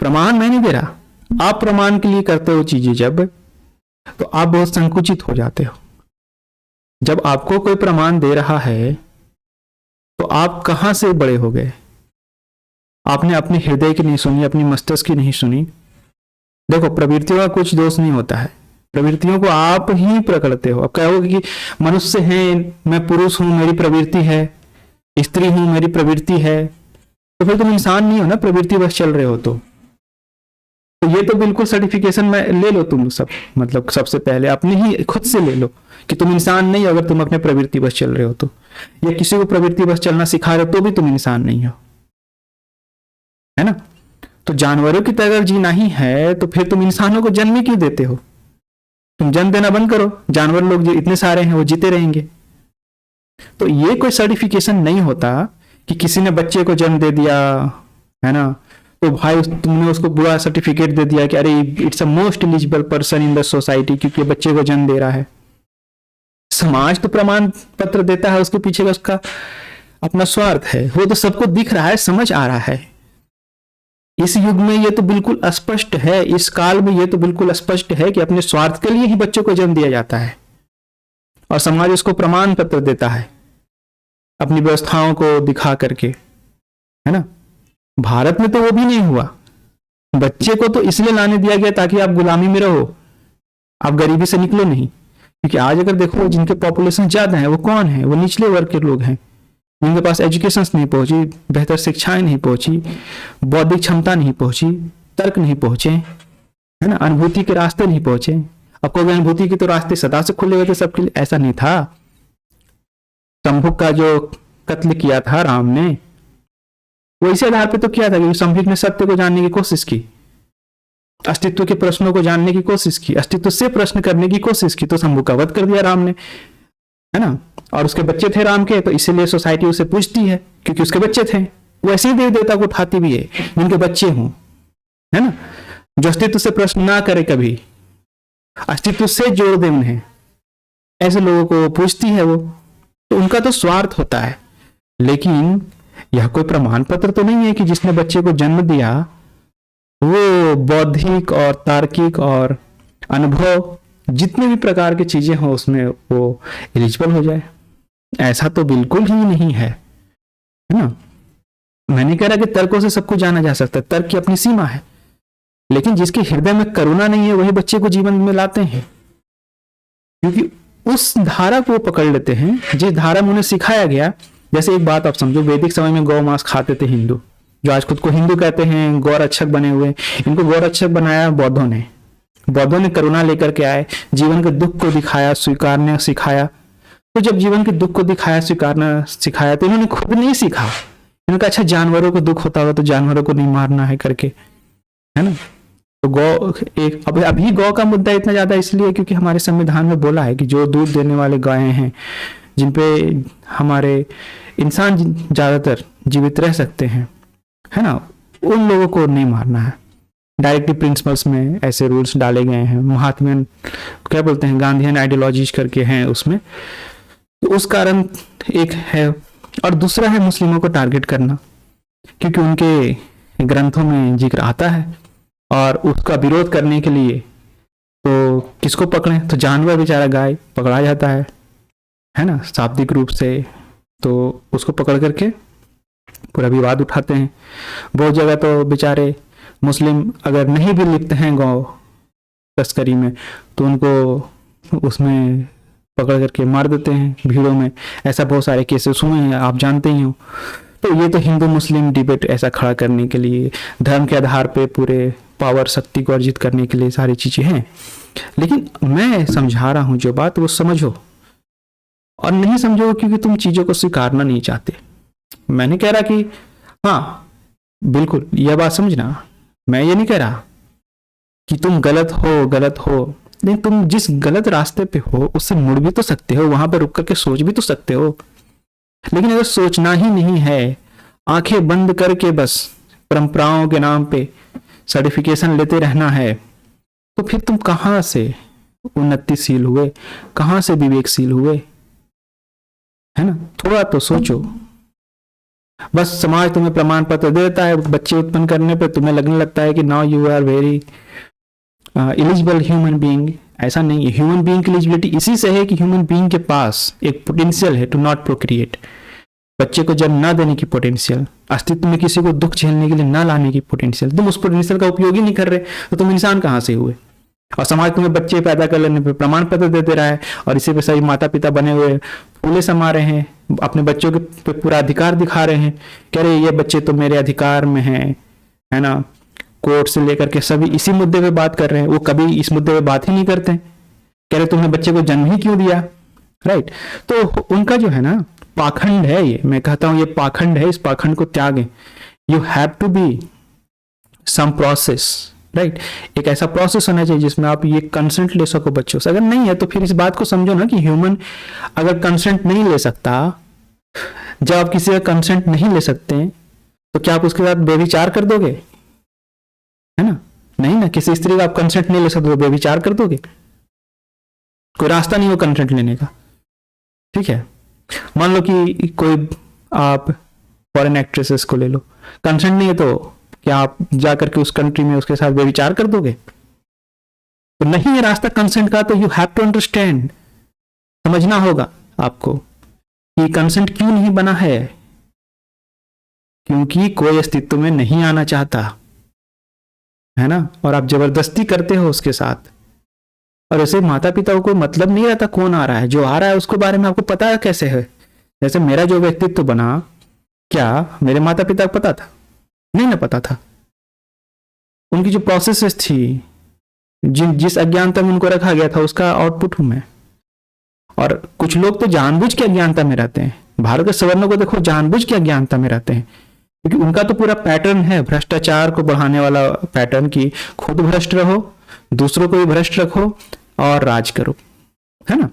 प्रमाण मैं नहीं दे रहा, आप प्रमाण के लिए करते हो चीजें जब, तो आप बहुत संकुचित हो जाते हो। जब आपको कोई प्रमाण दे रहा है तो आप कहां से बड़े हो गए? आपने अपने हृदय की नहीं सुनी, अपनी मस्तिष्क की नहीं सुनी। देखो, प्रवृत्तियों का कुछ दोष नहीं होता है, प्रवृत्तियों को आप ही पकड़ते हो। अब कहोगे कि मनुष्य है, मैं पुरुष हूं मेरी प्रवृत्ति है, स्त्री हूं मेरी प्रवृत्ति है, तो फिर तुम इंसान नहीं हो ना, प्रवृत्ति बस चल रहे हो। तो ये तो बिल्कुल सर्टिफिकेशन में ले लो तुम सब, मतलब सबसे पहले अपने ही खुद से ले लो कि तुम इंसान नहीं हो अगर तुम अपने प्रवृत्ति बस चल रहे हो तो, या किसी को प्रवृत्ति बस चलना सिखा रहे हो तो भी तुम इंसान नहीं हो, है ना। तो जानवरों की तरह अगर जीना ही है तो फिर तुम इंसानों को जन्म ही क्यों देते हो? तुम जन्म देना बंद करो, जानवर लोग जो इतने सारे हैं वो जीते रहेंगे। तो ये कोई सर्टिफिकेशन नहीं होता कि किसी ने बच्चे को जन्म दे दिया, है ना, तो भाई तुमने उसको बुरा सर्टिफिकेट दे दिया कि अरे it's a most eligible person in the society, क्योंकि बच्चे को जन्म दे रहा है। समाज तो प्रमाण पत्र देता है, उसके पीछे का उसका अपना स्वार्थ है, वो तो सबको दिख रहा है, समझ आ रहा है। इस युग में ये तो बिल्कुल स्पष्ट है, इस काल में ये तो बिल्कुल स्पष्ट है कि अपने स्वार्थ के लिए ही बच्चों को जन्म दिया जाता है और समाज उसको प्रमाण पत्र देता है अपनी व्यवस्थाओं को दिखा करके, है ना। भारत में तो वो भी नहीं हुआ, बच्चे को तो इसलिए लाने दिया गया ताकि आप गुलामी में रहो, आप गरीबी से निकलो नहीं। क्योंकि आज अगर देखो जिनके पॉपुलेशन ज्यादा है वो कौन है? वो निचले वर्ग के लोग हैं, जिनके पास एजुकेशन नहीं पहुंची, बेहतर शिक्षाएं नहीं पहुंची, बौद्धिक क्षमता नहीं पहुंची, तर्क नहीं पहुंचे, है ना, अनुभूति के रास्ते नहीं पहुंचे। अब कोई अनुभूति के तो रास्ते सदा से खुले हुए थे सबके लिए, ऐसा नहीं था। शंभुक का जो कत्ल किया था राम ने, वो इसी आधार पे तो किया था कि शंभुक ने सत्य को जानने की कोशिश की, अस्तित्व के प्रश्नों को जानने की कोशिश की, अस्तित्व से प्रश्न करने की कोशिश की, तो शंभुक का वध कर दिया राम ने, है ना। और उसके बच्चे थे राम के, तो इसीलिए सोसाइटी उसे पूछती है क्योंकि उसके बच्चे थे। वो ऐसे ही देवी देवता को उठाती भी है जिनके बच्चे हों, है ना, जो अस्तित्व से प्रश्न ना करे, कभी अस्तित्व से जोड़ दे उन्हें, ऐसे लोगों को पूछती है वो। तो उनका तो स्वार्थ होता है, लेकिन यह कोई प्रमाण पत्र तो नहीं है कि जिसने बच्चे को जन्म दिया वो बौद्धिक और तार्किक और अनुभव जितने भी प्रकार की चीजें हो उसमें वो एलिजिबल हो जाए। ऐसा तो बिल्कुल ही नहीं है ना। मैंने कह रहा कि तर्कों से सब कुछ जाना जा सकता है, तर्क की अपनी सीमा है, लेकिन जिसके हृदय में करुणा नहीं है वही बच्चे को जीवन में लाते हैं, क्योंकि उस धारा को पकड़ लेते हैं जिस धारा में उन्हें सिखाया गया। जैसे एक बात आप समझो, वैदिक समय में गौ मांस खाते थे हिंदू, जो आज खुद को हिंदू कहते हैं, गौरक्षक बने हुए। इनको गौरक्षक बनाया बौद्धों ने। बौद्धों ने करुणा लेकर के आए, जीवन के दुख को दिखाया, स्वीकारना सिखाया। तो जब जीवन के दुख को दिखाया, स्वीकारना सिखाया, तो इन्होंने खुद नहीं सीखा। इन्होंने कहा अच्छा जानवरों को दुख होता होगा तो जानवरों को नहीं मारना है करके, है ना। तो गौ एक अभी गौ का मुद्दा इतना ज्यादा इसलिए क्योंकि हमारे संविधान में बोला है कि जो दूध देने वाले गायें हैं, जिनपे हमारे इंसान ज्यादातर जीवित रह सकते हैं, है ना, उन लोगों को नहीं मारना है। डायरेक्टिव प्रिंसिपल्स में ऐसे रूल्स डाले गए हैं। महात्मा क्या बोलते हैं, गांधीयन आइडियोलॉजीज करके हैं उसमें, तो उस कारण एक है। और दूसरा है मुस्लिमों को टारगेट करना, क्योंकि उनके ग्रंथों में जिक्र आता है और उसका विरोध करने के लिए तो किसको पकड़ें, तो जानवर बेचारा गाय पकड़ा जाता है ना, शाब्दिक रूप से। तो उसको पकड़ करके पूरा विवाद उठाते हैं। बहुत जगह तो बेचारे मुस्लिम अगर नहीं भी लिखते हैं गौ तस्करी में तो उनको उसमें पकड़ करके मार देते हैं भीड़ों में। ऐसा बहुत सारे केसेस हुए हैं, आप जानते ही हो। तो ये तो हिंदू मुस्लिम डिबेट ऐसा खड़ा करने के लिए, धर्म के आधार पे पूरे पावर शक्ति को अर्जित करने के लिए सारी चीजें हैं। लेकिन मैं समझा रहा हूं जो बात, वो समझो और नहीं समझो क्योंकि तुम चीजों को स्वीकारना नहीं चाहते। मैंने कह रहा कि हाँ बिल्कुल यह बात समझना, मैं ये नहीं कह रहा कि तुम गलत हो, नहीं, तुम जिस गलत रास्ते पे हो उससे मुड़ भी तो सकते हो, वहां पर रुक करके सोच भी तो सकते हो। लेकिन अगर सोचना ही नहीं है, आंखें बंद करके बस परंपराओं के नाम पे सर्टिफिकेशन लेते रहना है, तो फिर तुम कहां से उन्नतिशील हुए, कहां से विवेकशील हुए, है ना। थोड़ा तो सोचो। बस समाज तुम्हें प्रमाण पत्र देता है, बच्चे उत्पन्न करने पे तुम्हें लगने लगता है कि now you are very eligible human being. ऐसा नहीं है। ह्यूमन बीइंग की एलिजिबिलिटी इसी से है कि ह्यूमन बीइंग के पास एक पोटेंशियल है टू नॉट प्रोक्रिएट, बच्चे को जन्म ना देने की पोटेंशियल, अस्तित्व में किसी को दुख झेलने के लिए ना लाने की पोटेंशियल। तुम उस पोटेंशियल का उपयोग ही नहीं कर रहे तो तुम इंसान कहां से हुए? और समाज तुम्हें बच्चे पैदा कर लेने पे प्रमाण पत्र देते रहा है और इसी पे सभी माता पिता बने हुए फूले समा रहे हैं, अपने बच्चों के पे पूरा अधिकार दिखा रहे हैं, कह रहे ये बच्चे तो मेरे अधिकार में हैं, है ना। कोर्ट से लेकर के सभी इसी मुद्दे पे बात कर रहे हैं, वो कभी इस मुद्दे पे बात ही नहीं करते, कह रहे तुमने बच्चे को जन्म ही क्यों दिया, राइट। तो उनका जो है ना पाखंड है, ये मैं कहता हूं ये पाखंड है, इस पाखंड को त्यागें। You have to be some process, right. एक ऐसा प्रोसेस होना चाहिए जिसमें आप ये कंसेंट ले सको बच्चों से। अगर नहीं है तो फिर इस बात को समझो ना कि ह्यूमन अगर कंसेंट नहीं ले सकता, जब आप किसी का कंसेंट नहीं ले सकते तो क्या आप उसके साथ व्यभिचार कर दोगे? है ना, नहीं ना। किसी स्त्री का आप कंसेंट नहीं ले सकते तो व्यभिचार कर दोगे, कोई रास्ता नहीं हो कंसेंट लेने का, ठीक है। मान लो कि कोई आप फॉरेन एक्ट्रेसेस को ले लो, कंसेंट नहीं है तो क्या आप जाकर के उस कंट्री में उसके साथ व्यभिचार कर दोगे? तो नहीं है रास्ता कंसेंट का, तो यू हैव टू अंडरस्टैंड, समझना होगा आपको कि कंसेंट क्यों नहीं बना है, क्योंकि कोई अस्तित्व में नहीं आना चाहता, है ना। और आप जबरदस्ती करते हो उसके साथ, और ऐसे माता पिता को मतलब नहीं रहता कौन आ रहा है, जो आ रहा है उसको बारे में आपको पता है कैसे है। जैसे मेरा जो व्यक्तित्व बना, क्या मेरे माता पिता को पता था? नहीं ना पता था। उनकी जो प्रोसेसेस थी, जिस अज्ञानता में उनको रखा गया था उसका आउटपुट हूं मैं। और कुछ लोग तो जानबूझ के अज्ञानता में रहते हैं, भारत के सवर्णों को देखो जानबूझ के अज्ञानता में रहते हैं, क्योंकि उनका तो पूरा पैटर्न है भ्रष्टाचार को बढ़ाने वाला पैटर्न, की खुद भ्रष्ट रहो, दूसरों को भी भ्रष्ट रखो और राज करो, है ना।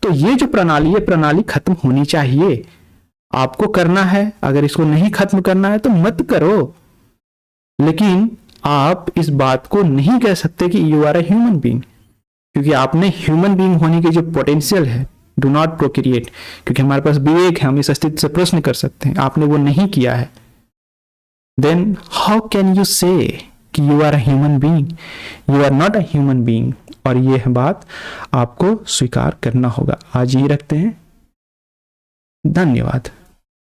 तो ये जो प्रणाली है, प्रणाली खत्म होनी चाहिए। आपको करना है, अगर इसको नहीं खत्म करना है तो मत करो, लेकिन आप इस बात को नहीं कह सकते कि you are a human being, क्योंकि आपने ह्यूमन बीइंग होने की जो पोटेंशियल है, डू नॉट प्रोक्रिएट, क्योंकि हमारे पास विवेक है, हम इस अस्तित्व से प्रश्न कर सकते हैं, आपने वो नहीं किया है। Then how can you say कि you are a human being? You are not a human being, और यह बात आपको स्वीकार करना होगा। आज ये रखते हैं, धन्यवाद।